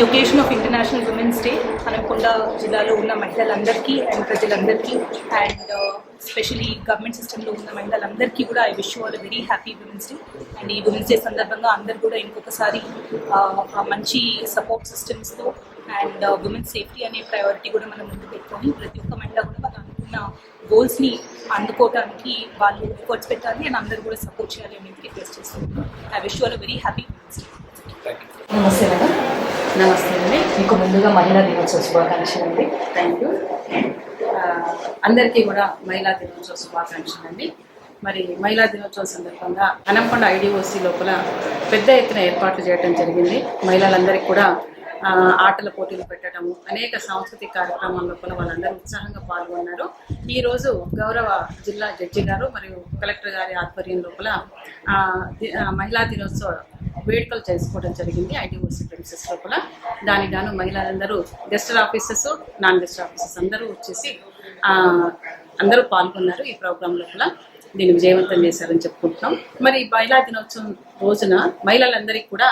Occasion of international women's day Hanamkonda జిల్లాలో ఉన్న మహిళలందరికీ అండ్ ప్రజలందరికీ అండ్ స్పెషలీ గవర్నమెంట్ సిస్టంలో ఉన్న మహిళలందరికీ కూడా I wish you all very happy women's day. And ఈ ఉమెన్స్ డే సందర్భంగా అందరూ కూడా ఇంకొకసారి మంచి సపోర్ట్ సిస్టమ్స్తో అండ్ ఉమెన్ సేఫ్టీ అనే ప్రయారిటీ కూడా మనం ముందు పెట్టుకొని ప్రతి ఒక్క మహిళ కూడా వాళ్ళు అనుకున్న గోల్స్ని అందుకోవడానికి వాళ్ళు ఎఫర్ట్స్ పెట్టాలి అండ్ అందరూ కూడా సపోర్ట్ చేయాలి అని రిక్వెస్ట్ చేస్తున్నాను. I wish you all very happy women's day. నమస్తే మేడం. నమస్తే అండి. మీకు ముందుగా మహిళా దినోత్సవ శుభాకాంక్షలు అండి. Thank you. అందరికీ కూడా మహిళా దినోత్సవ శుభాకాంక్షలు అండి. మరి మహిళా దినోత్సవం సందర్భంగా హన్మకొండ ఐడిఓసి లోపల పెద్ద ఎత్తున ఏర్పాట్లు చేయడం జరిగింది. మహిళలందరికీ కూడా ఆటల పోటీలు పెట్టడము, అనేక సాంస్కృతిక కార్యక్రమాల లోపల వాళ్ళందరూ ఉత్సాహంగా పాల్గొన్నారు. ఈరోజు గౌరవ జిల్లా జడ్జి గారు మరియు కలెక్టర్ గారి ఆధ్వర్యం లోపల మహిళా దినోత్సవ వేడుకలు చేసుకోవడం జరిగింది ఐడిఓసి ప్రిన్సెస్ లోపల. దానికి గాను మహిళలందరూ గెస్టల్ ఆఫీసర్స్, నాన్ గెస్టల్ ఆఫీసర్స్ అందరూ వచ్చేసి అందరూ పాల్గొన్నారు ఈ ప్రోగ్రాం లోపల. దీన్ని విజయవంతం చేశారని చెప్పుకుంటున్నాం. మరి మహిళా దినోత్సవం రోజున మహిళలందరికీ కూడా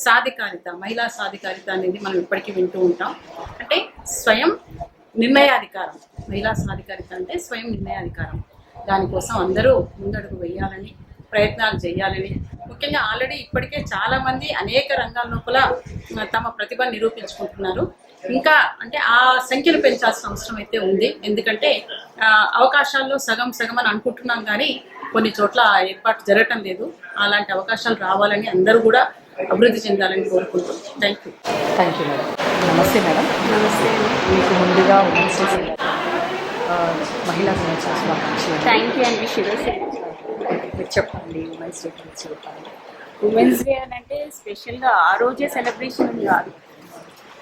సాధికారిత, మహిళా సాధికారిత అనేది మనం ఇప్పటికీ వింటూ ఉంటాం. అంటే స్వయం నిర్ణయాధికారం, మహిళా సాధికారిత అంటే స్వయం నిర్ణయాధికారం. దానికోసం అందరూ ముందడుగు వేయాలని, ప్రయత్నాలు చేయాలని, ముఖ్యంగా ఆల్రెడీ ఇప్పటికే చాలామంది అనేక రంగాల లోపల తమ ప్రతిభను నిరూపించుకుంటున్నారు. ఇంకా అంటే ఆ సంఖ్యను పెంచాల్సిన అవసరం అయితే ఉంది. ఎందుకంటే అవకాశాల్లో సగం సగం అని అనుకుంటున్నాం, కానీ కొన్ని చోట్ల ఏర్పాటు జరగటం లేదు. అలాంటి అవకాశాలు రావాలని, అందరూ కూడా అభివృద్ధి చెందాలని కోరుకుంటున్నాం. Thank you. Thank you madam. నమస్తే మేడం. నమస్తే. మీకు ముందుగా ఉమెన్స్ డే మహిళా దినోత్సవ శుభాకాంక్షలు. థ్యాంక్ యూ అండి. మీరు చెప్పండి, ఉమెన్స్ డే గురించి చెప్పండి. ఉమెన్స్ డే అని అంటే స్పెషల్గా ఆ రోజే సెలబ్రేషన్ కాదు,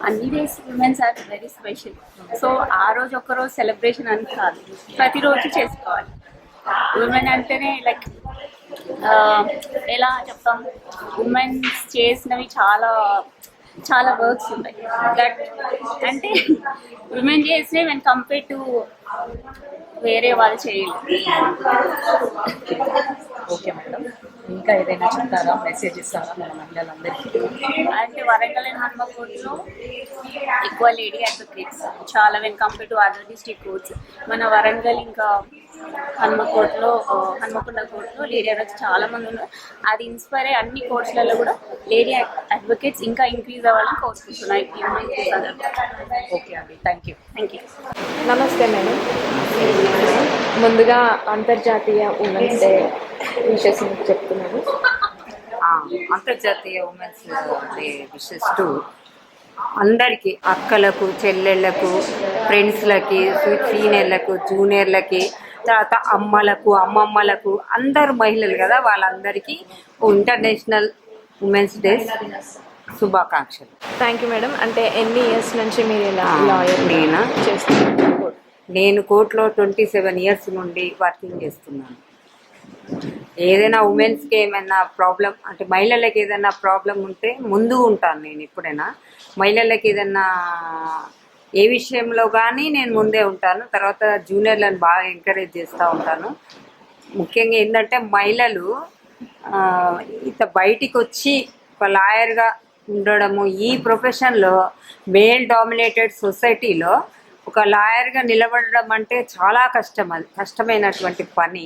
అన్ని days women's are very special. So ఆ రోజు ఒక్కరోజు సెలబ్రేషన్ అని కాదు, ప్రతిరోజు చేసుకోవాలి. ఉమెన్ అంటేనే లైక్ ఎలా చెప్తాం, ఉమెన్స్ చేసినవి చాలా చాలా వర్క్స్ ఉంటాయి. దట్ అంటే ఉమెన్ చేసినవి వెన్ కంపేర్ టు వేరే వాళ్ళు చేయలేదు. Okay madam. ఇంకా ఏదైనా చెప్తారా, మెసేజ్ ఇస్తారా మన మహిళలందరికీ? అంటే వరంగల్ అండ్ హన్మకొండలో ఎక్కువ లేడీ అడ్వకేట్స్ చాలా when compare to other district courts. మన వరంగల్ ఇంకా హన్మకొండ కోర్టులో లేడీ అడ్వకేట్స్ చాలా మంది ఉన్నారు. అది ఇన్స్పైర్ అయ్యి అన్ని కోర్ట్స్లలో కూడా లేడీ అడ్వకేట్స్ ఇంకా ఇంక్రీజ్ అవ్వాలని కోరుకుంటున్నాయి. ఓకే అండి. Thank you. Thank you. నమస్తే మేడం. ముందుగా అంతర్జాతీయ ఉమెన్స్ డే విషెస్ చెప్తున్నాను. అంతర్జాతీయ ఉమెన్స్ డే విషెస్ టు అందరికీ, అక్కలకు, చెల్లెళ్ళకు, ఫ్రెండ్స్లకి, సీనియర్లకు, జూనియర్లకి, తర్వాత అమ్మలకు, అమ్మమ్మలకు, అందరు మహిళలు కదా, వాళ్ళందరికీ ఇంటర్నేషనల్ ఉమెన్స్ డే శుభాకాంక్షలు. Thank you madam. అంటే ఎన్ని ఇయర్స్ నుంచి మీరు ఇలా లాయర్ చేస్తున్నారు? నేను కోర్టులో 27 ఇయర్స్ నుండి వర్కింగ్ చేస్తున్నాను. ఏదైనా ఉమెన్స్కి ఏమైనా ప్రాబ్లం అంటే మహిళలకి ఏదైనా ప్రాబ్లం ఉంటే ముందు ఉంటాను నేను. ఎప్పుడైనా మహిళలకి ఏదైనా ఏ విషయంలో కానీ నేను ముందే ఉంటాను. తర్వాత జూనియర్లను బాగా ఎంకరేజ్ చేస్తూ ఉంటాను. ముఖ్యంగా ఏంటంటే మహిళలు బయటికి వచ్చి ఒక లాయర్గా ఉండడము, ఈ ప్రొఫెషన్లో మేల్ డామినేటెడ్ సొసైటీలో ఒక లాయర్గా నిలబడడం అంటే చాలా కష్టమైనటువంటి పని.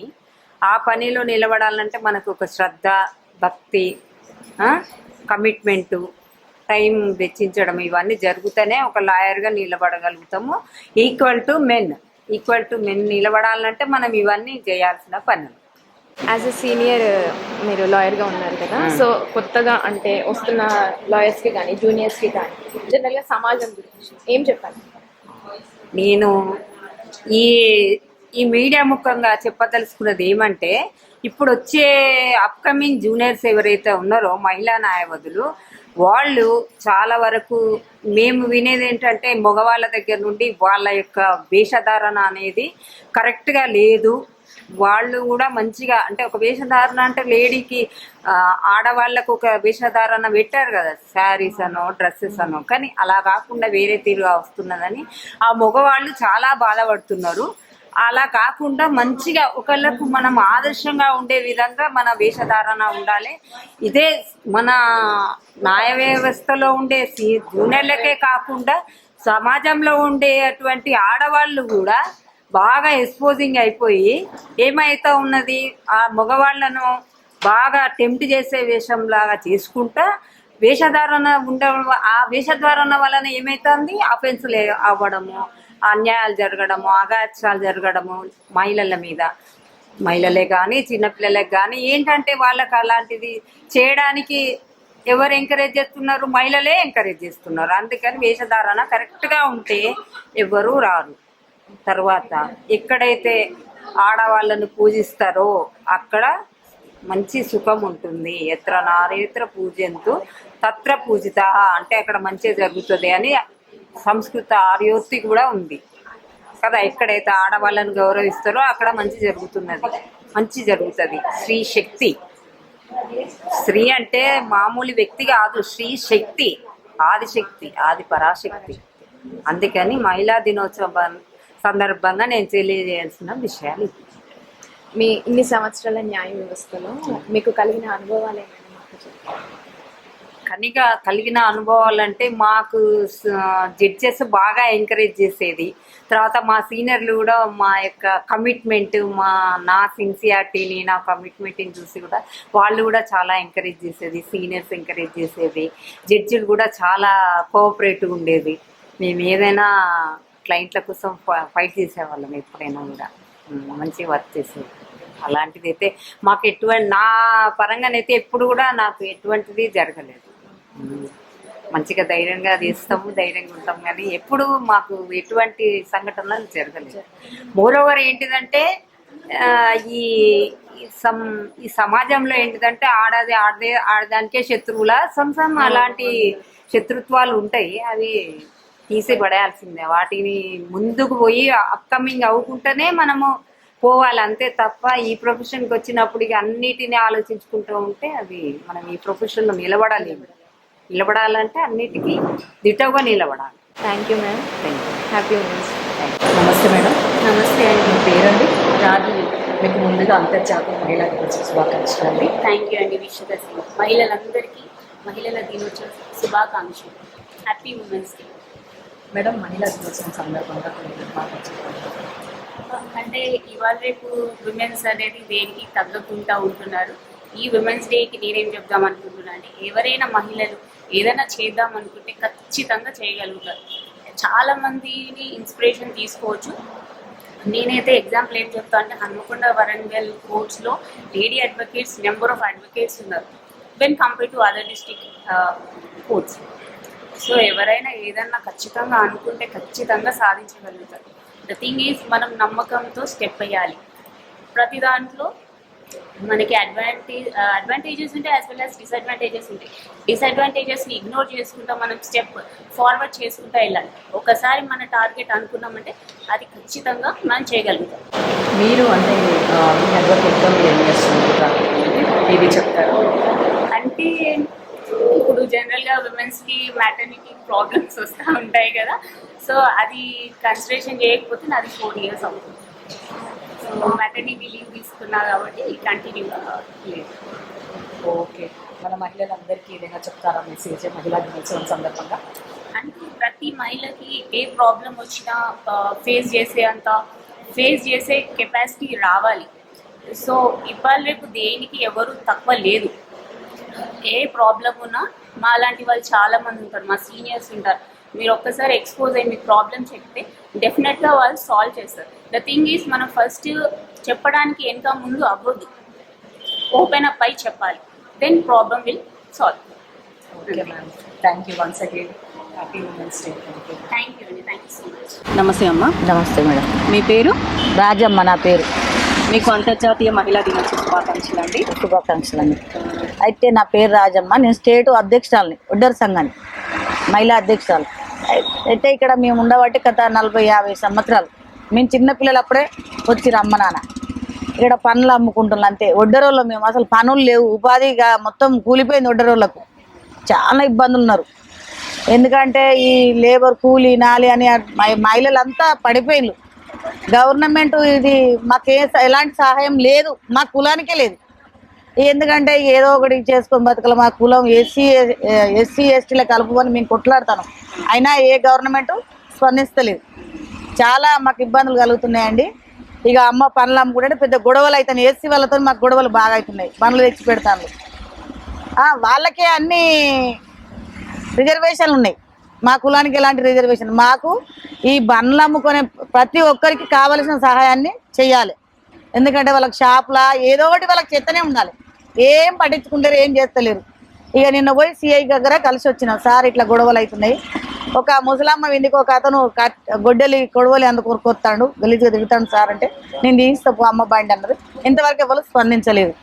ఆ పనిలో నిలబడాలంటే మనకు ఒక శ్రద్ధ, భక్తి, కమిట్మెంటు, టైం వెచ్చించడం, ఇవన్నీ జరుగుతూనే ఒక లాయర్గా నిలబడగలుగుతాము. ఈక్వల్ టు మెన్ నిలబడాలంటే మనం ఇవన్నీ చేయాల్సిన పనులు. యాజ్ ఎ సీనియర్ మీరు లాయర్గా ఉన్నారు కదా, సో కొత్తగా అంటే వస్తున్న లాయర్స్కి కానీ జూనియర్స్కి కానీ జనరల్గా సమాజం గురించి ఏం చెప్పాలి? నేను ఈ మీడియా ముఖంగా చెప్పదలుచుకున్నది ఏమంటే, ఇప్పుడు వచ్చే అప్కమింగ్ జూనియర్స్ ఎవరైతే ఉన్నారో మహిళా న్యాయవాదులు, వాళ్ళు చాలా వరకు మేము వినేది ఏంటంటే మగవాళ్ళ దగ్గర నుండి వాళ్ళ యొక్క వేషధారణ అనేది కరెక్ట్గా లేదు. వాళ్ళు కూడా మంచిగా అంటే ఒక వేషధారణ అంటే లేడీకి ఆడవాళ్ళకు ఒక వేషధారణ పెట్టారు కదా, శారీస్ అనో డ్రెస్సెస్ అనో, కానీ అలా కాకుండా వేరే తీరుగా వస్తున్నదని ఆ మగవాళ్ళు చాలా బాధపడుతున్నారు. అలా కాకుండా మంచిగా ఒకళ్ళకు మనం ఆదర్శంగా ఉండే విధంగా మన వేషధారణ ఉండాలి. ఇదే మన న్యాయ వ్యవస్థలో ఉండే జూనియర్లకే కాకుండా సమాజంలో ఉండేటువంటి ఆడవాళ్ళు కూడా బాగా ఎక్స్పోజింగ్ అయిపోయి ఏమైతే ఉన్నది ఆ మగవాళ్ళను బాగా టెంప్ట్ చేసే వేషంలాగా చేసుకుంటా వేషధారణ ఆ వేషధారణ వలన ఏమైతుంది అఫెన్స్లు అవ్వడము, అన్యాయాలు జరగడము, అగాత్యాలు జరగడము మహిళల మీద. మహిళలే కానీ చిన్నపిల్లలకి కానీ ఏంటంటే వాళ్ళకి అలాంటిది చేయడానికి ఎవరు ఎంకరేజ్ చేస్తున్నారు? మహిళలే ఎంకరేజ్ చేస్తున్నారు. అందుకని వేషధారణ కరెక్ట్గా ఉంటే ఎవరు రారు. తర్వాత ఎక్కడైతే ఆడవాళ్ళను పూజిస్తారో అక్కడ మంచి సుఖం ఉంటుంది. ఎత్ర నారేత్ర పూజంతు తత్ర పూజిత అంటే అక్కడ మంచిగా జరుగుతుంది అని సంస్కృత ఆర్యోక్తి కూడా ఉంది కదా. ఎక్కడైతే ఆడవాళ్ళని గౌరవిస్తారో అక్కడ మంచి జరుగుతుంది. స్త్రీ శక్తి, స్త్రీ అంటే మామూలు వ్యక్తి కాదు, స్త్రీ శక్తి, ఆదిశక్తి, ఆది పరాశక్తి. అందుకని మహిళా దినోత్సవం సందర్భంగా నేను తెలియజేయాల్సిన విషయాలు. మీ ఇన్ని సంవత్సరాల న్యాయ వ్యవస్థలో మీకు కలిగిన అనుభవాలు ఏమైనా మాకు చెప్తారా? కలిగిన అనుభవాలంటే మాకు జడ్జెస్ బాగా ఎంకరేజ్ చేసేది. తర్వాత మా సీనియర్లు కూడా మా యొక్క కమిట్మెంట్, నా సిన్సియారిటీని, నా కమిట్మెంట్ని చూసి కూడా వాళ్ళు కూడా చాలా ఎంకరేజ్ చేసేది. సీనియర్స్ ఎంకరేజ్ చేసేది. జడ్జిలు కూడా చాలా కోఆపరేటివ్ ఉండేది. మేము ఏదైనా క్లయింట్ల కోసం ఫైట్ చేసేవాళ్ళం. ఎప్పుడైనా కూడా మంచి వర్క్ చేసేది. అలాంటిది అయితే మాకు నా పరంగానైతే ఎప్పుడు కూడా నాకు ఎటువంటిది జరగలేదు. మంచిగా ధైర్యంగా తీస్తాము, ధైర్యంగా ఉంటాం, కానీ ఎప్పుడు మాకు ఎటువంటి సంఘటనలు జరగలేదు. మోరోవర్ ఏంటిదంటే ఈ సమాజంలో ఏంటిదంటే ఆడదానికే శత్రువుల అలాంటి శత్రుత్వాలు ఉంటాయి. అవి తీసి పడేయాల్సిందే. వాటిని ముందుకు పోయి అప్కమింగ్ అవ్వకుండానే మనము పోవాలి అంతే తప్ప ఈ ప్రొఫెషన్కి వచ్చినప్పుడు ఇక అన్నిటినీ ఆలోచించుకుంటూ ఉంటే అది మనం ఈ ప్రొఫెషన్లో నిలబడాలంటే అన్నిటికీ దిట్టవుగా నిలబడాలి. Thank you ma'am. Happy women's. నమస్తే మేడం. నమస్తే అండి. మీ పేరండి? రాజు. మీకు ముందుగా అంతర్జాతీయ మహిళా దినోత్సవ శుభాకాంక్షలు అండి. థ్యాంక్ యూ అండి. విశ్వదర్శి మహిళలందరికీ మహిళల దినోత్సవ శుభాకాంక్షలు. Happy women's day. మేడం, మహిళా దినోత్సవం సందర్భంగా అంటే ఇవాళ రేపు విమెన్స్ అనేది దేనికి తగ్గకుండా ఉంటున్నారు. ఈ విమెన్స్ డేకి నేనేం చెప్దాం అనుకుంటున్నా అంటే ఎవరైనా మహిళలు ఏదైనా చేద్దాం అనుకుంటే ఖచ్చితంగా చేయగలుగుతారు. చాలా మందిని ఇన్స్పిరేషన్ తీసుకోవచ్చు. నేనైతే ఎగ్జాంపుల్ ఏం చెప్తా అంటే హన్మకొండ వరంగల్ కోర్ట్స్లో lady advocates number of advocates ఉన్నారు when compare to other district courts. So ఎవరైనా ఏదన్నా ఖచ్చితంగా అనుకుంటే ఖచ్చితంగా సాధించగలుగుతారు. ద థింగ్ ఈజ్ మనం నమ్మకంతో స్టెప్ వేయాలి. ప్రతి దాంట్లో మనకి అడ్వాంటేజెస్ ఉంటాయి యాజ్ వెల్ యాజ్ డిసడ్వాంటేజెస్ ఉంటాయి. డిసడ్వాంటేజెస్ని ఇగ్నోర్ చేసుకుంటా మనం స్టెప్ ఫార్వర్డ్ చేసుకుంటూ వెళ్ళాలి. ఒకసారి మన టార్గెట్ అనుకున్నామంటే అది ఖచ్చితంగా మనం చేయగలుగుతాం. మీరు అంటే మీ అడ్వకేట్గా మీరు ఏం చేస్తున్నారు ఇది చెప్తారు? అంటే ఇప్పుడు జనరల్గా విమెన్స్కి మ్యాటర్నిటీ ప్రాబ్లమ్స్ వస్తూ ఉంటాయి కదా. సో అది కన్సిడరేషన్ చేయకపోతే నాది 4 years అవుతుంది. సో మ్యాటర్నిటీ లీవ్ తీసుకున్నా కాబట్టి కంటిన్యూ లేదు. ఓకే. మన మహిళలందరికీ ఏదైనా చెప్తారా మెసేజ్ మహిళా దినోత్సవం సందర్భంగా? అంటే ప్రతి మహిళకి ఏ ప్రాబ్లం వచ్చినా ఫేస్ చేసే కెపాసిటీ రావాలి. సో ఇవాళ రేపు దేనికి ఎవరు తక్కువ లేదు. ఏ ప్రాబ్లం ఉన్నా మా లాంటి వాళ్ళు చాలామంది ఉంటారు, మా సీనియర్స్ ఉంటారు. మీరు ఒక్కసారి ఎక్స్పోజ్ అయ్యి మీ ప్రాబ్లం చెప్తే డెఫినెట్గా వాళ్ళు సాల్వ్ చేస్తారు. ద థింగ్ ఈజ్ మనం ఫస్ట్ చెప్పడానికి వెనక ముందు అవ్వద్దు, ఓపెన్ అప్ అయి చెప్పాలి. Then problem will solve. Okay ma'am, thank you once again. Happy women's day. Thank you అండి. Thank you so much. నమస్తే అమ్మ. నమస్తే మేడం. మీ పేరు? రాజమ్మ నా పేరు. మీకు అంతర్జాతీయ మహిళా దినోత్సవ శుభాకాంక్షలు అండి. శుభాకాంక్షలు అండి. అయితే నా పేరు రాజమ్మ, నేను స్టేట్ అధ్యక్షురాలని, ఒడ్డర్ సంఘాన్ని మహిళా అధ్యక్షురాలు. అయితే ఇక్కడ మేము ఉండబట్టి గత 40-50 సంవత్సరాలు. మేము చిన్నపిల్లలు అప్పుడే వచ్చి అమ్మ నాన్న ఇక్కడ పనులు అమ్ముకుంటున్నాం అంతే. ఒడ్డరోళ్ళు మేము అసలు పనులు లేవు, ఉపాధిగా మొత్తం కూలిపోయింది. ఒడ్డరోళ్ళకు చాలా ఇబ్బందులు ఉన్నారు. ఎందుకంటే ఈ లేబర్ కూలీ నాలి అని మహిళలంతా పడిపోయినారు. గవర్నమెంట్ ఇది మాకు ఎలాంటి సహాయం లేదు, మా కులానికే లేదు. ఎందుకంటే ఏదో ఒకటి చేసుకొని బతకాలి, మా కులం ఎస్సీ ఎస్టీల కలుపుకొని మేము కొట్లాడుతాను, అయినా ఏ గవర్నమెంట్ స్పందిస్తలేదు. చాలా మాకు ఇబ్బందులు కలుగుతున్నాయండి. ఇక అమ్మ పనులు అమ్ముకుంటే పెద్ద గొడవలు అవుతాయి, ఎస్సీ వాళ్ళతో మాకు గొడవలు బాగా అవుతున్నాయి, పనులు తెచ్చి పెడతాను. వాళ్ళకే అన్ని రిజర్వేషన్లు ఉన్నాయి, మా కులానికి ఎలాంటి రిజర్వేషన్? మాకు ఈ బండ్లు అమ్ముకునే ప్రతి ఒక్కరికి కావలసిన సహాయాన్ని చెయ్యాలి. ఎందుకంటే వాళ్ళకి షాప్లా ఏదో ఒకటి వాళ్ళకి చెత్తనే ఉండాలి, ఏం పట్టించుకుంటారు, ఏం చేస్తలేరు. ఇక నిన్న పోయి సిఐ దగ్గర కలిసి వచ్చినాం, సార్ ఇట్లా గొడవలు అవుతున్నాయి, ఒక ముసలమ్మ ఇంటికి ఒక అతను గొడవలి అందుకు కొత్తాడు, గలీజ్గా దిగుతాడు సార్ అంటే, నేను తీస్తా అమ్మ బండి అన్నారు. ఇంతవరకు ఎవరు స్పందించలేదు.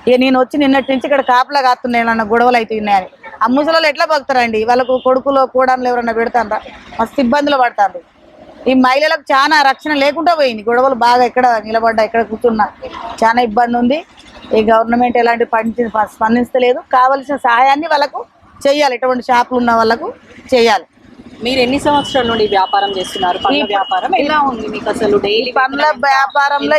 ఇక నేను వచ్చి నిన్నటి నుంచి ఇక్కడ కాపలా కాస్తున్నాయి అన్న గొడవలు అవుతున్నాయని. ఆ ముసలి ఎట్లా బతుకుతారండి? వాళ్ళకు కొడుకులో కూడలు ఎవరన్నా పెడతారా? మస్తు ఇబ్బందులు పడతారు. ఈ మహిళలకు చాలా రక్షణ లేకుండా పోయింది, గొడవలు బాగా ఎక్కడ నిలబడ్డా ఎక్కడ కూర్చున్నా చాలా ఇబ్బంది ఉంది. ఈ గవర్నమెంట్ ఎలాంటి స్పందించలేదు, కావలసిన సహాయాన్ని వాళ్ళకు చేయాలి, ఎటువంటి షాపులు ఉన్న వాళ్ళకు చేయాలి. మీరు ఎన్ని సంవత్సరాల నుండి వ్యాపారం చేస్తున్నారు? పండ్ల వ్యాపారం ఎలా ఉంది మీకు అసలు? డైలీ పండ్ల వ్యాపారంలో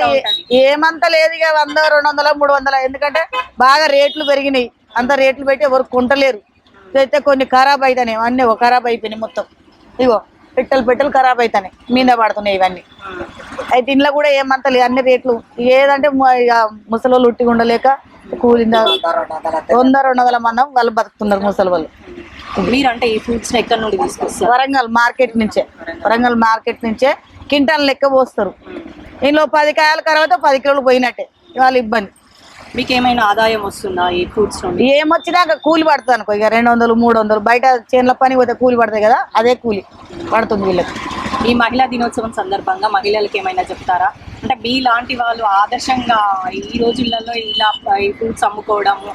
ఏమంత లేదు, ఇక 100, 200, 300, ఎందుకంటే బాగా రేట్లు పెరిగినాయి, అంత రేట్లు పెట్టి ఎవరు కొంటలేరు. అయితే కొన్ని ఖరాబ్ అవుతాయి, అన్నీ ఖరాబ్ అయిపోయినాయి మొత్తం. ఇగో పెట్టెలు ఖరాబ్ అవుతాయి, మీద పడుతున్నాయి ఇవన్నీ. అయితే ఇంట్లో కూడా ఏమంత లేదు, అన్ని రేట్లు ఏదంటే ఇక ముసలి ఉట్టిగా ఉండలేక కూలిందా 100-200 మంది వాళ్ళు బతుకుతున్నారు ముసలి వాళ్ళు. మీరంటే ఈ ఫ్రూట్స్ ఎక్కడ నుండి తీసుకొస్తారు? వరంగల్ మార్కెట్ నుంచే కింటాల లెక్క పోస్తారు. ఇంట్లో 10 కాయలు ఖరాబ్ అయితే 10 కిలోలు పోయినట్టే, వాళ్ళ ఇబ్బంది. మీకు ఏమైనా ఆదాయం వస్తుందా ఈ ఫ్రూట్స్ నుండి? ఏమొచ్చినాక కూలి పడుతుంది అనుకో, ఇక 200-300 బయట చేనుల పని పోతే కూలి పడతాయి కదా, అదే కూలి పడుతుంది వీళ్ళకి. ఈ మహిళా దినోత్సవం సందర్భంగా మహిళలకు ఏమైనా చెప్తారా? అంటే మీ లాంటి వాళ్ళు ఆదర్శంగా ఈ రోజులలో ఇలా ఈ ఫ్రూట్స్ అమ్ముకోవడము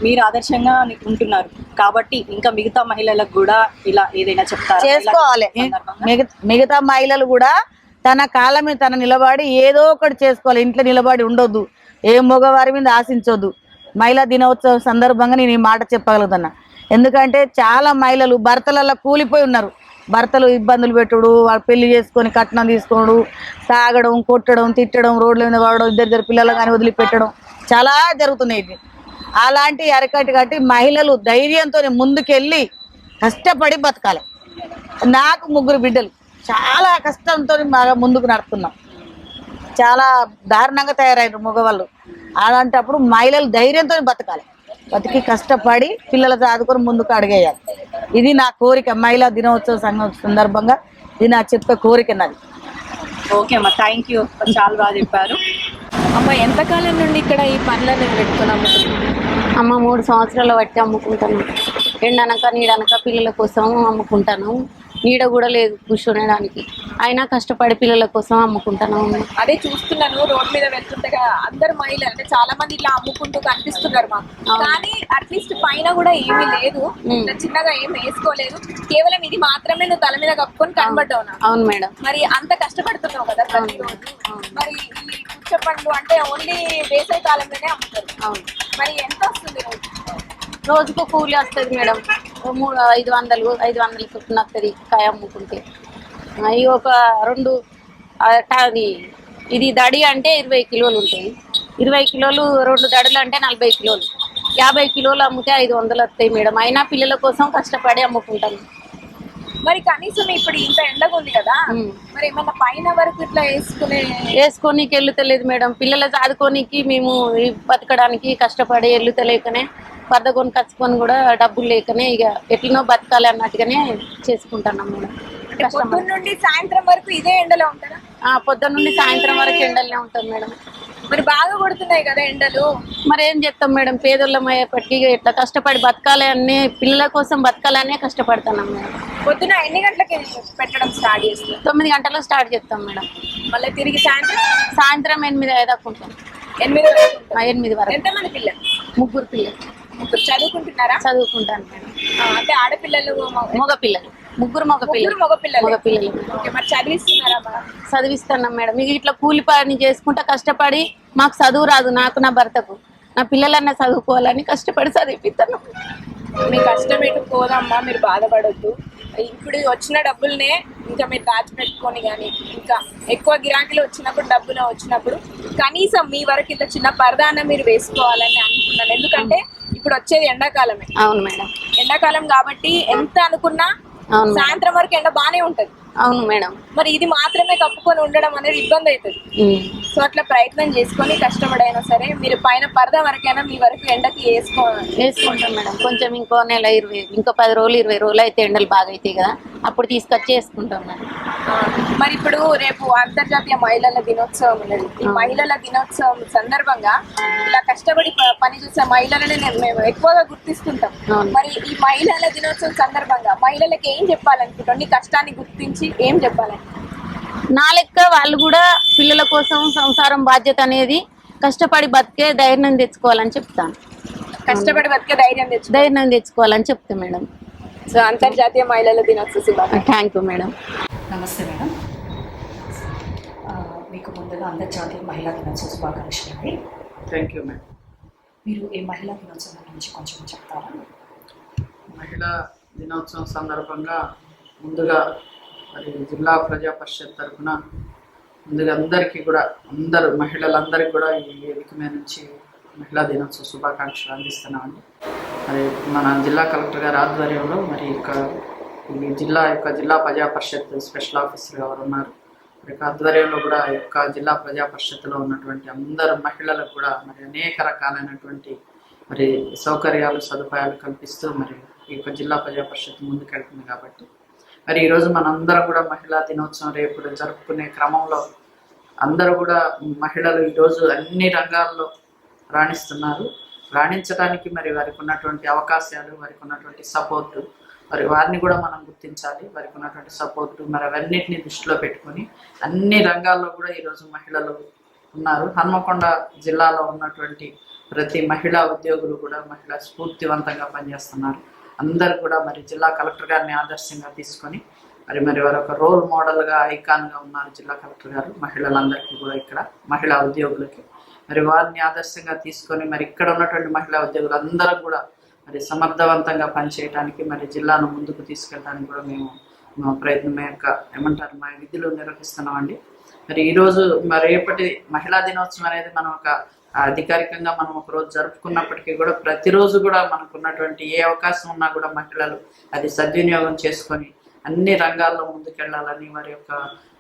మీరు ఆదర్శంగా ఉంటున్నారు కాబట్టి ఇంకా మిగతా మహిళలకు కూడా ఇలా ఏదైనా చెప్తారా? చేసుకోవాలి. మిగతా మహిళలు కూడా తన కాళ్ళ మీద తన నిలబడి ఏదో ఒకటి చేసుకోవాలి, ఇంట్లో నిలబడి ఉండొద్దు, ఏ మగవారి మీద ఆశించొద్దు. మహిళా దినోత్సవం సందర్భంగా నేను ఈ మాట చెప్పగలుగుతున్నా. ఎందుకంటే చాలా మహిళలు భర్తలలో కూలిపోయి ఉన్నారు, భర్తలు ఇబ్బందులు పెట్టుడు, వాళ్ళు పెళ్లి చేసుకొని కట్నం తీసుకోవడం, తాగడం, కొట్టడం, తిట్టడం, రోడ్ల మీద పడడం, ఇద్దరు పిల్లలు కానీ వదిలిపెట్టడం చాలా జరుగుతున్నాయి. అలాంటి అరకటి కట్టి మహిళలు ధైర్యంతో ముందుకెళ్ళి కష్టపడి బతకాలి. నాకు 3 బిడ్డలు, చాలా కష్టంతో ముందుకు నడుస్తున్నాం, చాలా దారుణంగా తయారయ్యారు మగవాళ్ళు. అలాంటప్పుడు మహిళలు ధైర్యంతో బతకాలి, బతికి కష్టపడి పిల్లలు చదువుకొని ముందుకు అడిగేయాలి. ఇది నా కోరిక. మహిళా దినోత్సవ సందర్భంగా ఇది నా చెప్పే కోరిక నాది. ఓకే అమ్మా, థ్యాంక్ యూ, చాలా బాగా చెప్పారు. అమ్మ ఎంతకాలం నుండి ఇక్కడ ఈ పండ్లను పెట్టుకున్నాము? అమ్మ 3 సంవత్సరాలు బట్టి అమ్ముకుంటాను. ఎండనక నీడనక పిల్లల కోసం అమ్ముకుంటాను. నీడ కూడా లేదు కూర్చోడానికి, అయినా కష్టపడి పిల్లల కోసం అమ్ముకుంటాను. అదే చూస్తున్నాను, రోడ్ మీద వెళ్తుండగా అందరు మహిళలు అంటే చాలా మంది ఇట్లా అమ్ముకుంటూ కనిపిస్తున్నారు మాకు. కానీ అట్లీస్ట్ పైన కూడా ఏమీ లేదు, చిన్నగా ఏం వేసుకోలేదు, కేవలం ఇది మాత్రమే నువ్వు తల మీద కప్పుకొని కనబడ్డావు. అవును మేడం. మరి అంత కష్టపడుతున్నావు కదా ప్రతిరోజు. మరి ఈ పుచ్చ పండ్లు అంటే ఓన్లీ వేసవి కాలంలోనే అమ్ముతారు. అవును. మరి ఎంత వస్తుంది రోజుకు కూలి వస్తుంది మేడం, 500 చొప్పున వస్తుంది కాయ అమ్ముకుంటే. అవి ఒక 2 ఇది దడి అంటే 20 కిలోలు ఉంటాయి, 20 కిలోలు 2 దడులు అంటే 40 కిలోలు, 50 కిలోలు అమ్మితే 500 వస్తాయి మేడం. అయినా పిల్లల కోసం కష్టపడి అమ్ముకుంటాను. మరి కనీసం ఇప్పుడు ఇంత ఎండగా ఉంది కదా, మరి ఏమన్నా పైన వరకు ఇట్లా వేసుకోనికి వెళ్తలేదు మేడం. పిల్లల చదువుకోనికి మేము బతకడానికి కష్టపడి వెళ్తలేకనే, పద్దకొని కచ్చుకొని కూడా డబ్బులు లేకనే ఇక ఎట్లనో బతకాలి అన్నట్టుగానే చేసుకుంటున్నాం మేడం. పొద్దున్న నుండి సాయంత్రం వరకు ఇదే ఎండలో ఉంటారా? పొద్దున్న నుండి సాయంత్రం వరకు ఎండలనే ఉంటాం మేడం. మరి బాగా కొడుతున్నాయి కదా ఎండలు, మరి ఏం చేస్తాం మేడం, పేదోళ్ళం అయ్యేపటికి ఇట్లా కష్టపడి బతకాలి అనే, పిల్లల కోసం బతకాలనే కష్టపడుతున్నాం మేడం. పొద్దున ఎన్ని గంటలకి పెట్టడం స్టార్ట్ చేస్తాం? 9 గంటలకు స్టార్ట్ చేస్తాం మేడం. మళ్ళీ తిరిగి సాయంత్రం 8 దాకా ఉంటాం. 8 వరకు. ఎంతమంది పిల్లలు? 3 పిల్లలు. చదువుకుంటున్నారా? చదువుకుంటాను మేడం. అంటే ఆడపిల్లలు మగ పిల్లలు? 3 మగ పిల్లలు. మరి చదివిస్తున్నారా? చదివిస్తున్నాం మేడం. మీకు ఇట్లా కూలి పని చేసుకుంటా కష్టపడి, మాకు చదువు రాదు, నాకు నా భర్తకు, నా పిల్లలన్నా చదువుకోవాలని కష్టపడి చదివిస్తాను. మీ కష్టం ఎటు పోదమ్మా, మీరు బాధపడొద్దు. ఇప్పుడు వచ్చిన డబ్బుల్నే ఇంకా మీరు దాచిపెట్టుకొని కానీ ఇంకా ఎక్కువ గిరాకీలు వచ్చినప్పుడు డబ్బులు వచ్చినప్పుడు కనీసం మీ వరకు ఇంత చిన్న పరదాన మీరు వేసుకోవాలని అనుకున్నాను. ఎందుకంటే ఇప్పుడు వచ్చేది ఎండాకాలమే. అవును మేడం. ఎండాకాలం కాబట్టి ఎంత అనుకున్నా అవును. సాయంత్రం వరకు ఎండ బానే ఉంటది. అవును మేడం. మరి ఇది మాత్రమే కప్పుకొని ఉండడం అనేది ఇబ్బంది అవుతుంది. సో అట్లా ప్రయత్నం చేసుకొని కష్టపడైనా సరే మీరు పైన పరద వరకైనా మీ వరకు ఎండకి వేసుకుంటాం మేడం. కొంచెం ఇంకో నెల 10 రోజులు 20 రోజులు అయితే ఎండలు బాగా అవుతాయి కదా, అప్పుడు తీసుకొచ్చి వేసుకుంటాం మేడం. మరి ఇప్పుడు రేపు అంతర్జాతీయ మహిళల దినోత్సవం ఉన్నది. ఈ మహిళల దినోత్సవం సందర్భంగా ఇలా కష్టపడి పనిచేసే మహిళలని మేము ఎక్కువగా గుర్తిస్తుంటాం. మరి ఈ మహిళల దినోత్సవం సందర్భంగా మహిళలకు ఏం చెప్పాలనుకుంటాం? నీ కష్టాన్ని గుర్తించి ఏం చెప్పాలని? నా లెక్క వాళ్ళు కూడా పిల్లల కోసం సంసారం బాధ్యత అనేది కష్టపడి బతికే ధైర్యం తెచ్చుకోవాలని చెప్తాను. కష్టపడి బతికే ధైర్యం తెచ్చుకోవాలని చెప్తాను మేడం. సో అంతర్జాతీయ మహిళల దినోత్సవ శుభాకాంక్షలు. Thank you madam. నమస్తే మేడం. మీకు ముందుగా అంతర్జాతీయ మహిళా దినోత్సవ శుభాకాంక్షలు అండి. Thank you madam. మీరు ఈ మహిళా దినోత్సవం గురించి కొంచెం చెప్తారా? మహిళా దినోత్సవం సందర్భంగా ముందుగా మరి జిల్లా ప్రజా పరిషత్ తరఫున ముందుగా అందరికీ కూడా మహిళలందరికీ కూడా ఈ వేదిక మీద నుంచి మహిళా దినోత్సవ శుభాకాంక్షలు అందిస్తున్నామండి. మరి మన జిల్లా కలెక్టర్ గారి ఆధ్వర్యంలో మరి ఈ జిల్లా ప్రజా పరిషత్ స్పెషల్ ఆఫీసర్ గారు ఉన్నారు. మరి ఆధ్వర్యంలో కూడా ఈ యొక్క జిల్లా ప్రజా పరిషత్తులో ఉన్నటువంటి అందరు మహిళలకు కూడా మరి అనేక రకాలైనటువంటి మరి సౌకర్యాలు సదుపాయాలు కల్పిస్తూ మరి ఈ యొక్క జిల్లా ప్రజా పరిషత్ ముందుకెళ్తుంది. కాబట్టి మరి ఈరోజు మనందరం కూడా మహిళా దినోత్సవం రేపు జరుపుకునే క్రమంలో అందరూ కూడా మహిళలు ఈరోజు అన్ని రంగాల్లో రాణిస్తున్నారు. రాణించడానికి మరి వారికి ఉన్నటువంటి అవకాశాలు, వారికి ఉన్నటువంటి సపోర్టు, మరి వారిని కూడా మనం గుర్తించాలి. వారికి ఉన్నటువంటి సపోర్టు మరి అవన్నిటిని దృష్టిలో పెట్టుకొని అన్ని రంగాల్లో కూడా ఈరోజు మహిళలు ఉన్నారు. హన్మకొండ జిల్లాలో ఉన్నటువంటి ప్రతి మహిళా ఉద్యోగులు కూడా మహిళా స్ఫూర్తివంతంగా పనిచేస్తున్నారు. అందరు కూడా మరి జిల్లా కలెక్టర్ గారిని ఆదర్శంగా తీసుకొని మరి వారు ఒక రోల్ మోడల్గా ఐకాన్గా ఉన్నారు జిల్లా కలెక్టర్ గారు మహిళలందరికీ కూడా, ఇక్కడ మహిళా ఉద్యోగులకి. మరి వారిని ఆదర్శంగా తీసుకొని మరి ఇక్కడ ఉన్నటువంటి మహిళా ఉద్యోగులు అందరం కూడా మరి సమర్థవంతంగా పనిచేయడానికి మరి జిల్లాను ముందుకు తీసుకెళ్ళడానికి కూడా మేము మా మా విధులు నిర్వహిస్తున్నామండి. మరి ఈరోజు మరి రేపటి మహిళా దినోత్సవం అనేది మనం ఒక అధికారికంగా మనం ఒకరోజు జరుపుకున్నప్పటికీ కూడా ప్రతిరోజు కూడా మనకు ఉన్నటువంటి ఏ అవకాశం ఉన్నా కూడా మహిళలు అది సద్వినియోగం చేసుకొని అన్ని రంగాల్లో ముందుకెళ్లాలని, వారి యొక్క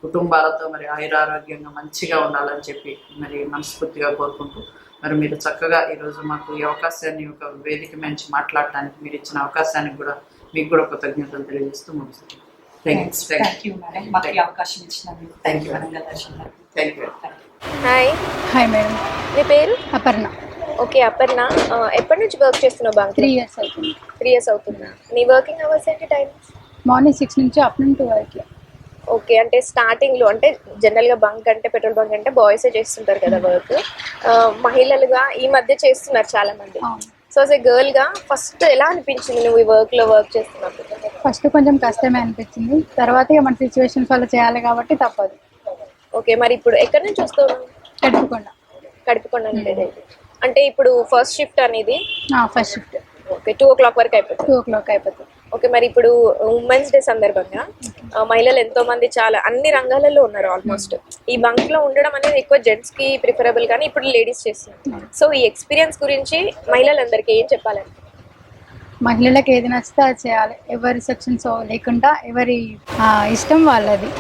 కుటుంబాలతో మరి ఆయురారోగ్యంగా మంచిగా ఉండాలని చెప్పి మరి మనస్ఫూర్తిగా కోరుకుంటూ మరి మీరు చక్కగా ఈరోజు మాకు ఈ అవకాశాన్ని ఒక వేదిక మంచి మాట్లాడటానికి మీరు ఇచ్చిన అవకాశానికి కూడా మీకు కూడా కృతజ్ఞతలు తెలియజేస్తూ ముగిస్తున్నాను. Thank you madam. మాకు ఈ అవకాశం ఇచ్చినందుకు thank you madam. Thank you. Hi madam. నీ పేరు? అపర్ణ. ఓకే అపర్ణ, ఎప్పటి నుంచి వర్క్ చేస్తున్నావు బ్యాంక్? 3 years అవుతుంది. 3 years అవుతుందా? నీ వర్కింగ్ అవర్స్ ఏంటి? టైం మార్నింగ్ 6 నుంచి ఆఫ్టర్నూన్ 2 వరకు. ఓకే, అంటే స్టార్టింగ్లో అంటే జనరల్గా బంక్ అంటే పెట్రోల్ బంక్ అంటే బాయ్సే చేస్తుంటారు కదా వర్క్. మహిళలుగా ఈ మధ్య చేస్తున్నారు చాలా మంది. సో యాజ్ ఎ గర్ల్గా ఫస్ట్ ఎలా అనిపించింది నువ్వు ఈ వర్క్లో వర్క్ చేస్తున్నప్పుడు? ఫస్ట్ కొంచెం కష్టమే అనిపించింది, తర్వాత ఇక మన సిచ్యువేషన్స్ వల్ల చేయాలి కాబట్టి తప్పదు. ఓకే, మరి ఇప్పుడు ఎక్కడి నుంచి వస్తావు? కడుపుకొండ అంటే ఇప్పుడు ఫస్ట్ షిఫ్ట్ అనేది? First shift. ఓకే, 2 o'clock వరకు అయిపోతుంది. 2 o'clock అయిపోతుంది. ఓకే, మరి ఇప్పుడు ఉమెన్స్ డే సందర్భంగా మహిళలు ఎంతో మంది చాలా అన్ని రంగాలలో ఉన్నారు ఆల్మోస్ట్. ఈ బంక్ లో ఉండడం అనేది ఎక్కువ జెంట్స్ కి ప్రిఫరబుల్ కానీ ఇప్పుడు లేడీస్ చేస్తున్నారు. సో ఈ ఎక్స్పీరియన్స్ గురించి మహిళలందరికీ ఏం చెప్పాలంటే? మహిళలకు ఏది నచ్చితే అది చేయాలి, ఎవరి సెక్షన్స్ లేకుండా ఎవరి ఇష్టం వాళ్ళది.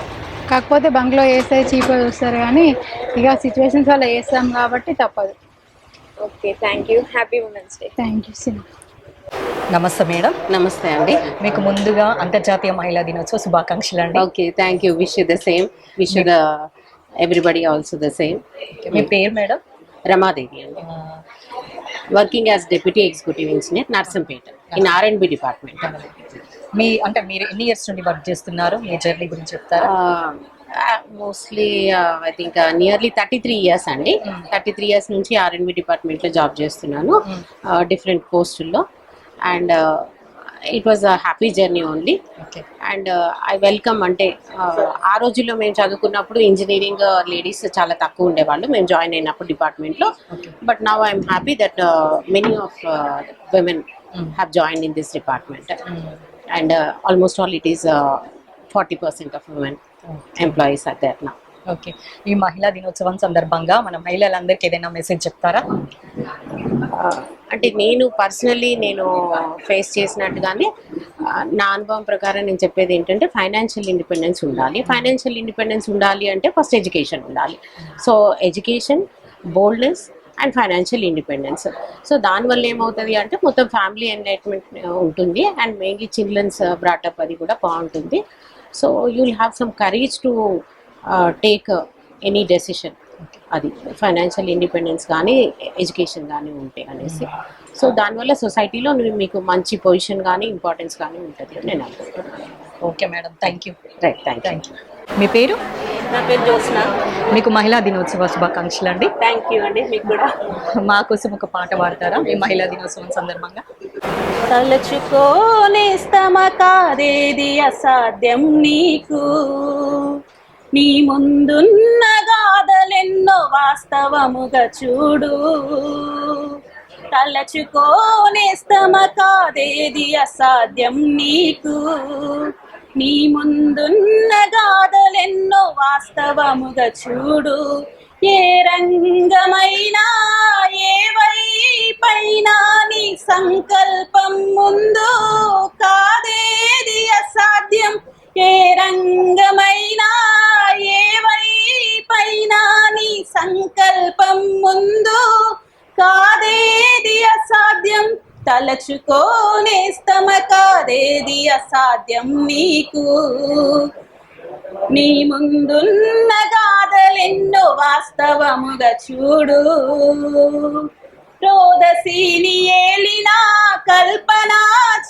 కాకపోతే బంక్లో వేస్తే చీప్గా చూస్తారు కానీ ఇక సిచ్యువేషన్స్ వల్ల వేస్తాం కాబట్టి తప్పదు. Okay, thank you. Happy women's day. Thank you sir. నమస్తే మేడం. నమస్తే అండి. మీకు ముందుగా అంతర్జాతీయ మహిళా దినోత్సవ శుభాకాంక్షలు అండి. Okay, thank you. Wish you the same. Wish you the everybody also the same. మీ పేరు మేడం? రమాదేవి అండి. Working as deputy executive engineer Narsampet in R&B department. మీరు ఎన్ని ఇయర్స్ నుండి వర్క్ చేస్తున్నారు? మీ జర్నీ గురించి చెప్తారా? Mostly I think nearly 33 years అండి. 33 years నుంచి R&B డిపార్ట్మెంట్లో జాబ్ చేస్తున్నాను డిఫరెంట్ పోస్టుల్లో. And it was a happy journey only. And I welcome అంటే ఆ రోజుల్లో మేము చదువుకున్నప్పుడు ఇంజనీరింగ్ లేడీస్ చాలా తక్కువ ఉండేవాళ్ళు మేము జాయిన్ అయినప్పుడు డిపార్ట్మెంట్లో. But now I'm happy that many of women have joined in this department. and almost all it is 40% of women employees are there now. Okay, ఈ మహిళా దినోత్సవం సందర్భంగా మన మహిళలందరికీ ఏదైనా మెసేజ్ చెప్తారా? అంటే నేను పర్సనల్లీ నేను ఫేస్ చేసినట్టుగానే నా అనుభవం ప్రకారం నేను చెప్పేది ఏంటంటే ఫైనాన్షియల్ ఇండిపెండెన్స్ ఉండాలి. ఫైనాన్షియల్ ఇండిపెండెన్స్ ఉండాలి అంటే ఫస్ట్ ఎడ్యుకేషన్ ఉండాలి. So education, boldness and financial independence. So దానివల్ల ఏమవుతుంది అంటే మొత్తం ఫ్యామిలీ ఎన్లైట్మెంట్ ఉంటుంది అండ్ మెయిన్లీ చిల్డ్రన్స్ బ్రాటప్ అది కూడా బాగుంటుంది. So you will have some courage to take any decision. అది ఫైనాన్షియల్ ఇండిపెండెన్స్ కానీ ఎడ్యుకేషన్ కానీ ఉంటే అనేసి. సో దానివల్ల సొసైటీలో మీకు మంచి పొజిషన్ కానీ ఇంపార్టెన్స్ కానీ ఉంటుంది అని నేను అనుకుంటున్నాను. Okay madam, thank you. Right, thank you. మీ పేరు? నా పేరు జ్యోత్స్న. మీకు మహిళా దినోత్సవ శుభాకాంక్షలు అండి. థ్యాంక్ యూ అండి, మీకు కూడా. మా కోసం ఒక పాట పాడతారా ఈ మహిళా దినోత్సవం సందర్భంగా? తలచుకోనేస్తమ కాదేది అసాధ్యం నీకు, నీ ముందున్న గాథలెన్నో వాస్తవముగా చూడు. తలచుకోనేస్తమ కాదేది అసాధ్యం నీకు, నీ ముందున్న గాథలెన్నో వాస్తవముగా చూడు. ఏ రంగమైనా ఏ వైపైనా నీ సంకల్పం ముందు కాదేది అసాధ్యం. ఏ రంగమైనా ఏ వైపైనా నీ సంకల్పం ముందు కాదేది అసాధ్యం. తలచుకోనేస్తమ కాదేది అసాధ్యం నీకు, నీ ముందున్న గాథలెన్నో వాస్తవముగా చూడు. రోదసీని ఏలిన కల్పనా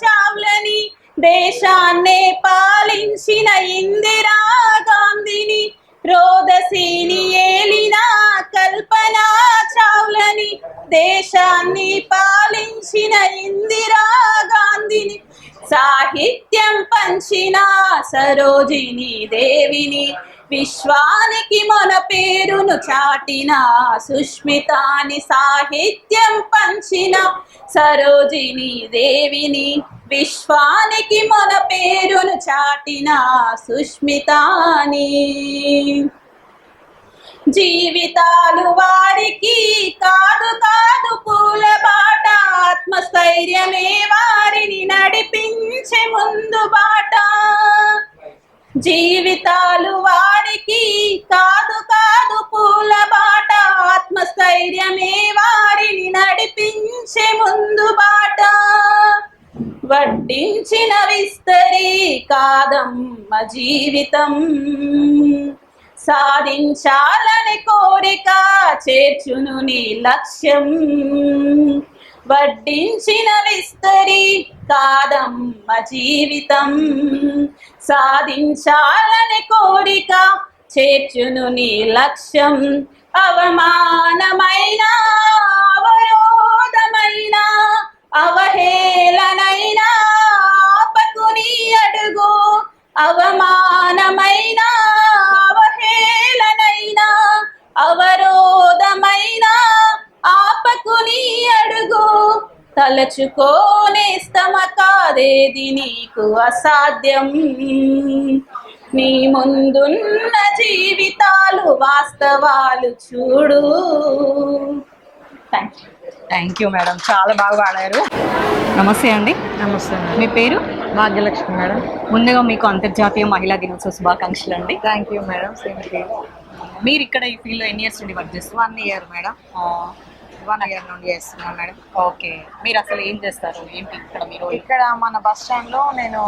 చావ్లని, దేశాన్నే పాలించిన ఇందిరా గాంధీని. రోదసీని ఏలిన కల్పనా చావ్లని, దేశాన్ని పాలించిన ఇందిరా గాంధీని. సాహిత్యం పంచిన సరోజిని దేవిని, విశ్వానికి మన పేరును చాటిన సుష్మితాని. సాహిత్యం పంచిన సరోజిని దేవిని, విశ్వానికి మన పేరును చాటిన సుష్మితాని. జీవితాలు వారికి కాదు కాదు పూల బాట, ఆత్మస్థైర్యమే వారిని నడిపించే ముందు బాట. జీవితాలు వారికి కాదు కాదు పూల బాట, ఆత్మస్థైర్యమే వారిని నడిపించే ముందు బాట. వడ్డించిన విస్తరి కాదమ్మ జీవితం, సాధించాలని కోరిక చేర్చును నీ లక్ష్యం. వడ్డించిన విస్తరి కాదమ్మ జీవితం, సాధించాలని కోరిక చేర్చును నీ లక్ష్యం. అవమానమైన అవరోధమైన అవహేళనైనా ఆపకుని అడుగు. అవమానమైన అవహేళనైనా అవరోధమైన ఆపకుని అడుగు. తలచుకోనేస్తమ కాదేది నీకు అసాధ్యం, నీ ముందున్న జీవితాలు వాస్తవాలు చూడు. Thank you. Thank you madam, చాలా బాగా పాడారు. నమస్తే అండి. నమస్తే మేడం. మీ పేరు? భాగ్యలక్ష్మి మేడం. ముందుగా మీకు అంతర్జాతీయ మహిళా దినోత్సవ శుభాకాంక్షలు అండి. Thank you madam. Same to you. మీరు ఇక్కడ ఈ ఫీల్డ్లో ఎన్ని ఇయర్స్ నుండి వర్క్ చేస్తారు? 1 year మేడం. 1 year నుండి చేస్తున్నాను మేడం. ఓకే, మీరు అసలు ఏం చేస్తారు, ఏంటి ఇక్కడ మీరు? ఇక్కడ మన బస్ స్టాండ్లో నేను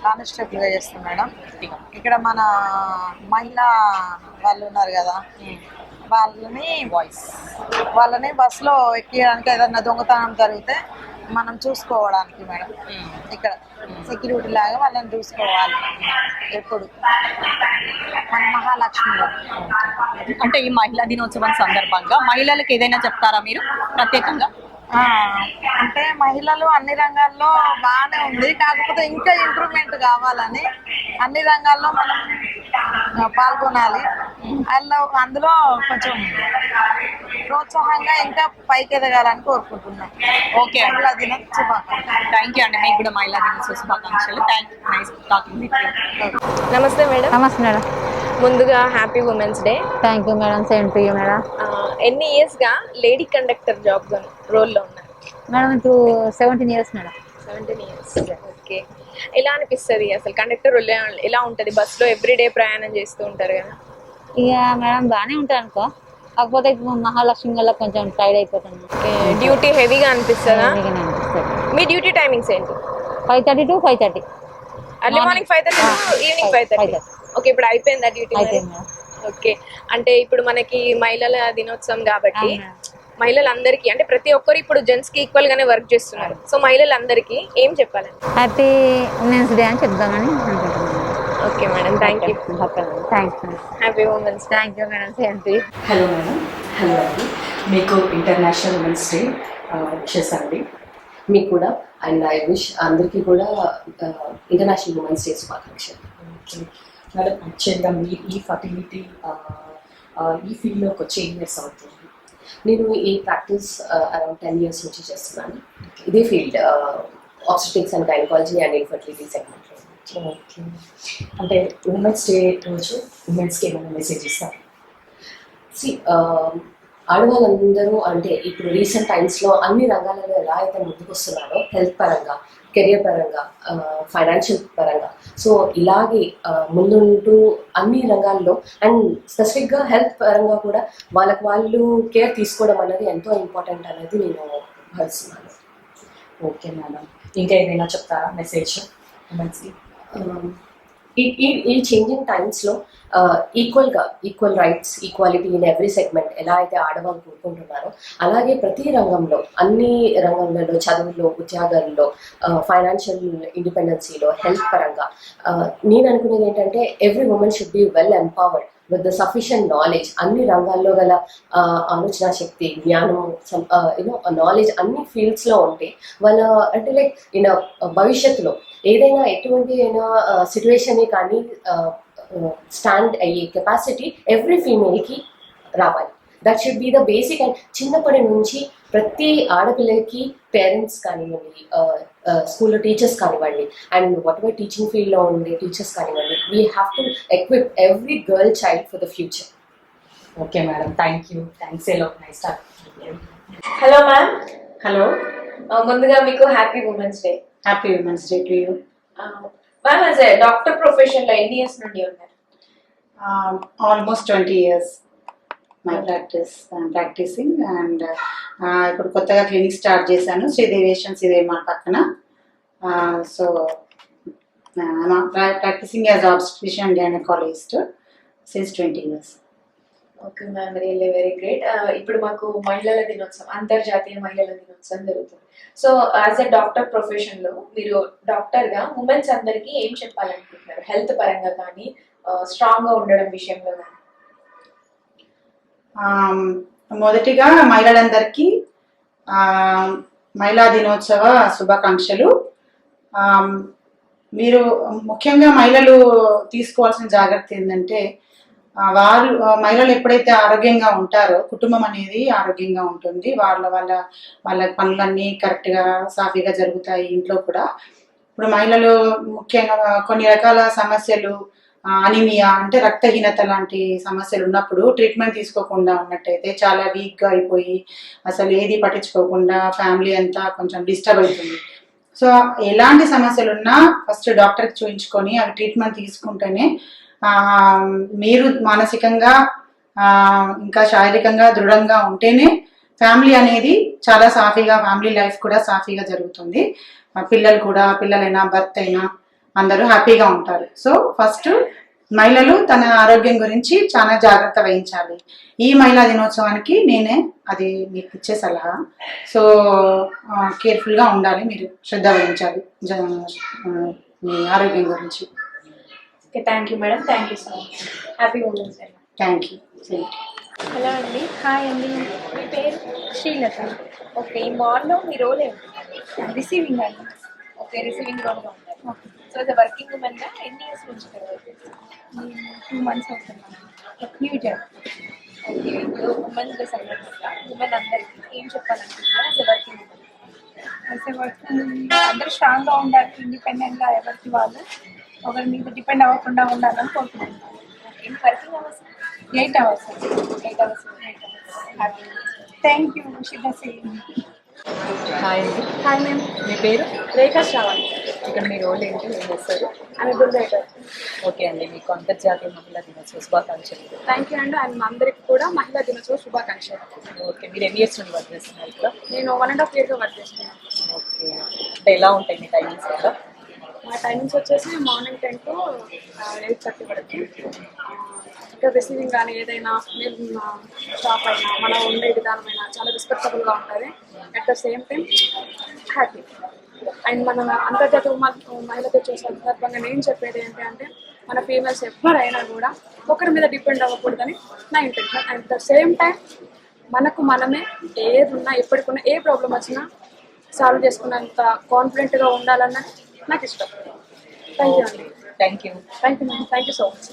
కానిస్టేబుల్గా చేస్తాను మేడం. ఇక్కడ మన మహిళా వాళ్ళు ఉన్నారు కదా, వాళ్ళని బస్సులో ఎక్కియడానికి ఏదైనా దొంగతనం జరిగితే మనం చూసుకోవడానికి మేడం. ఇక్కడ సెక్యూరిటీ లాగా వాళ్ళని చూసుకోవాలి ఎప్పుడు. మన మహాలక్ష్మి అంటే ఈ మహిళా దినోత్సవం సందర్భంగా మహిళలకు ఏదైనా చెప్తారా మీరు ప్రత్యేకంగా? అంటే మహిళలు అన్ని రంగాల్లో బాగానే ఉంది, కాకపోతే ఇంకా ఇంప్రూవ్మెంట్ కావాలని అన్ని రంగాల్లో మనం పాల్గొనాలి. అందులో కొంచెం ప్రోత్సాహంగా ఇంకా పైకి ఎదగాలని కోరుకుంటున్నాం. ఓకే, మహిళా దిన శుభాకాంక్షలు. థ్యాంక్ యూ అండి. మీకు కూడా మహిళా దినోత్సవ శుభాకాంక్షలు. Thank you, nice talking with you. నమస్తే మేడం. నమస్తే మేడం. ముందుగా happy women's day. Thank you madam. Same to you madam. ఎన్ని ఇయర్స్గా లేడీ కండక్టర్ జాబ్ రోల్లో ఉన్నారు మేడం ఇప్పుడు 17 years మేడం. 17 years. ఓకే, ఎలా అనిపిస్తుంది అసలు కండక్టర్ రోల్ ఎలా ఉంటుంది? బస్సులో ఎవ్రీడే ప్రయాణం చేస్తూ ఉంటారు కదా. ఇక మేడం బాగానే ఉంటుంది అనుకో, కాకపోతే ఇప్పుడు మహాలక్ష్మి వల్ల కొంచెం టైర్డ్ అయిపోతుంది. డ్యూటీ హెవీగా అనిపిస్తుందా? మీ డ్యూటీ టైమింగ్స్ ఏంటి? 5:30 to 5:30. Early morning 5:30 to evening 5:30. Okay, ఇప్పుడు అయిపోయిందా డ్యూటీ? ఓకే, అంటే ఇప్పుడు మనకి మహిళల దినోత్సవం కాబట్టి మహిళలందరికీ అంటే ప్రతి ఒక్కరు ఇప్పుడు జెంట్స్ కి ఈక్వల్ గానే వర్క్ చేస్తున్నారు. సో మహిళలందరికీ ఏం చెప్పాలండి? హ్యాపీ ఉమెన్స్ డే అని చెప్దామని అనుకుంటున్నాను. Okay madam, thank you. Thanks. Happy women's. Thank you madam. Same to you. Hello madam. Hello అండి. మీకు ఇంటర్నేషనల్ ఉమెన్స్ డే విషెస్ అండి. మీకు కూడా అండ్ ఐ విష్ అందరికీ కూడా ఇంటర్నేషనల్ ఉమెన్స్ డే శుభాకాంక్షలు. మేడం, యాక్చువల్గా మీ ఈ ఫర్టిలిటీ ఈ ఫీల్డ్లోకి వచ్చి 8 years అవుతుంది. నేను ఈ ప్రాక్టీస్ అరౌండ్ 10 years నుంచి చేస్తున్నాను. ఇదే field obstetrics and gynaecology and infertility సెగ్మెంట్లో. ఓకే, అంటే ఉమెన్స్ డే రోజు ఉమెన్స్కి ఏమైనా మెసేజ్ ఇస్తారు? ఆడవాళ్ళందరూ అంటే ఇప్పుడు రీసెంట్ టైమ్స్లో అన్ని రంగాలలో ఎలా అయితే ముందుకు వస్తున్నారో, హెల్త్ పరంగా, కెరియర్ పరంగా, ఫైనాన్షియల్ పరంగా, సో ఇలాగే ముందుంటూ అన్ని రంగాల్లో అండ్ స్పెసిఫిక్గా హెల్త్ పరంగా కూడా వాళ్ళకి వాళ్ళు కేర్ తీసుకోవడం అనేది ఎంతో ఇంపార్టెంట్ అనేది నేను భావిస్తున్నాను. ఓకే మేడం, ఇంకా ఏదైనా చెప్తారా మెసేజ్ ఉమెన్స్కి? ఈ చేంజింగ్ టైమ్స్లో equal rights, equality in every segment ఎలా అయితే ఆడవాళ్ళు కోరుకుంటున్నారో అలాగే ప్రతి రంగంలో, అన్ని రంగంలో, చదువుల్లో, ఉద్యోగాల్లో, ఫైనాన్షియల్ ఇండిపెండెన్సీలో, హెల్త్ పరంగా నేను అనుకునేది ఏంటంటే every women should be well empowered with the sufficient knowledge. అన్ని రంగాల్లో గల ఆలోచన శక్తి, జ్ఞానం, నాలెడ్జ్ అన్ని ఫీల్డ్స్లో ఉంటే వాళ్ళ అంటే లైక్ ఇన్ భవిష్యత్తులో ఏదైనా ఎటువంటి అయినా సిచ్యువేషన్ కానీ స్టాండ్ అయ్యే కెపాసిటీ ఎవ్రీ ఫీమేల్కి రావాలి. That should be the basic. And చిన్నప్పటి నుంచి ప్రతి ఆడపిల్లకి పేరెంట్స్ కానివ్వండి, స్కూల్లో టీచర్స్ కానివ్వండి, అండ్ వాట్ ఎవర్ టీచింగ్ ఫీల్డ్లో ఉండే టీచర్స్ కానివ్వండి, we have to equip every girl child for the future. Okay madam, thank you. Thanks a lot. Nice talk. Hello ma'am. Hello. ముందుగా మీకు happy women's day. Happy women's day to you. Ma'am, as a doctor ప్రొఫెషన్లో ఎన్ని years నుండి ఉన్నారు? Almost 20 years my practice practicing. And ఇప్పుడు కొత్తగా clinic start చేశాను శ్రీదేవి మా పక్కన. So practicing as obstetrician gynaecologist since 20 years. Okay ma'am, really very great. ఇప్పుడు మాకు మహిళల దినోత్సవం, అంతర్జాతీయ మహిళల దినోత్సవం జరుగుతుంది. సో యాజ్ ఎ డాక్టర్ ప్రొఫెషన్లో మీరు డాక్టర్గా ఉమెన్స్ అందరికీ ఏం చెప్పాలనుకుంటున్నారు? హెల్త్ పరంగా కానీ, స్ట్రాంగ్గా ఉండడం విషయంలో కానీ. మొదటిగా మహిళలందరికీ మహిళా దినోత్సవ శుభాకాంక్షలు. మీరు ముఖ్యంగా మహిళలు తీసుకోవాల్సిన జాగ్రత్త ఏంటంటే, మహిళలు ఎప్పుడైతే ఆరోగ్యంగా ఉంటారో కుటుంబం అనేది ఆరోగ్యంగా ఉంటుంది. వాళ్ళ పనులన్నీ కరెక్ట్గా సాఫీగా జరుగుతాయి ఇంట్లో కూడా. ఇప్పుడు మహిళలు ముఖ్యంగా కొన్ని రకాల సమస్యలు, అనిమియా అంటే రక్తహీనత లాంటి సమస్యలు ఉన్నప్పుడు ట్రీట్మెంట్ తీసుకోకుండా ఉన్నట్టయితే చాలా వీక్గా అయిపోయి అసలు ఏది పట్టించుకోకుండా ఫ్యామిలీ అంతా కొంచెం డిస్టర్బ్ అవుతుంది. సో ఎలాంటి సమస్యలు ఉన్నా ఫస్ట్ డాక్టర్కి చూపించుకొని అవి ట్రీట్మెంట్ తీసుకుంటేనే మీరు మానసికంగా ఇంకా శారీరకంగా దృఢంగా ఉంటేనే ఫ్యామిలీ అనేది చాలా సాఫీగా, ఫ్యామిలీ లైఫ్ కూడా సాఫీగా జరుగుతుంది. పిల్లలైనా భర్త అయినా అందరూ హ్యాపీగా ఉంటారు. సో ఫస్ట్ మహిళలు తన ఆరోగ్యం గురించి చాలా జాగ్రత్త వహించాలి. ఈ మహిళా దినోత్సవానికి నేనే అది మీకు ఇచ్చే సలహా. సో కేర్ఫుల్గా ఉండాలి, మీరు శ్రద్ధ వహించాలి మీ ఆరోగ్యం గురించి. Okay, thank you, madam. Thank you so much. Happy Women's Day. Thank you. Hello అండి. హాయ్ అండి. మీ పేరు? శ్రీలత. ఓకే. ఈ మాల్లో మీ రోల్ ఏంటి? రిసీవింగ్ అండి. ఓకే, రిసీవింగ్ రోల్గా ఉంటారు. ఓకే. సో ద వర్కింగ్ ఉమెన్గా ఎన్ని ఇయర్స్ నుంచి వర్క్ చేస్తారు? 2 months అవుతున్నాను. New job. ఓకే. ఇప్పుడు ఉమెన్ డే సందర్భంగా ఉమెన్ అందరికీ ఏం చెప్పాలనుకుంటున్నారు as a working women? As a working అందరూ స్ట్రాంగ్గా ఉండాలి, ఇండిపెండెంట్గా ఎవరికి వాళ్ళు ఒకరి మీద డిపెండ్ అవ్వకుండా ఉండాలని కోరుకుంటున్నాను. ఓకే. మీ working hours? 8 hours. 8 hours. Happy. Thank you. Hi అండి. Hi ma'am. మీ పేరు? రేఖా శ్రావణ్. ఇక్కడ మీ రోల్ ఏంటి, ఏం చేస్తారు? ఆమె గుడ్ రైటర్. ఓకే అండి, మీకు అంతర్జాతీయ మహిళా దినోత్సవ శుభాకాంక్షలు. థ్యాంక్ యూ అండి. అండ్ అందరికి కూడా మహిళా దినోత్సవ శుభాకాంక్షలు. ఓకే, మీరు ఎన్ని ఇయర్స్ నుండి వర్క్ చేస్తున్నారు ఇక్కడ? నేను 1.5 years వర్క్ చేస్తున్నాను. ఓకే, అంటే ఎలా ఉంటాయి మీ టైమింగ్స్ ఇక్కడ? మా టైమింగ్స్ వచ్చేసి మార్నింగ్ 10 to 8:30 వరకు. ఇంకా రిసీవింగ్ కానీ ఏదైనా మేము స్టాప్ అయినా మనం ఉండే విధానమైనా చాలా రెస్పెక్టబుల్గా ఉంటుంది. At the same time happy. And మన అంతర్జాతీయ మహిళా దినోత్సవ సందర్భంగా నేను చెప్పేది ఏంటి అంటే మన ఫీమేల్స్ ఎవరైనా కూడా ఒకరి మీద డిపెండ్ అవ్వకూడదని నా intention. And the same time మనకు మనమే ఏది ఉన్నా ఎప్పటికున్నా ఏ ప్రాబ్లం వచ్చినా సాల్వ్ చేసుకున్నంత కాన్ఫిడెంట్గా ఉండాలన్నది నాకు ఇష్టం. థ్యాంక్ యూ అండి. Thank you. Thank you ma'am. Thank you so much.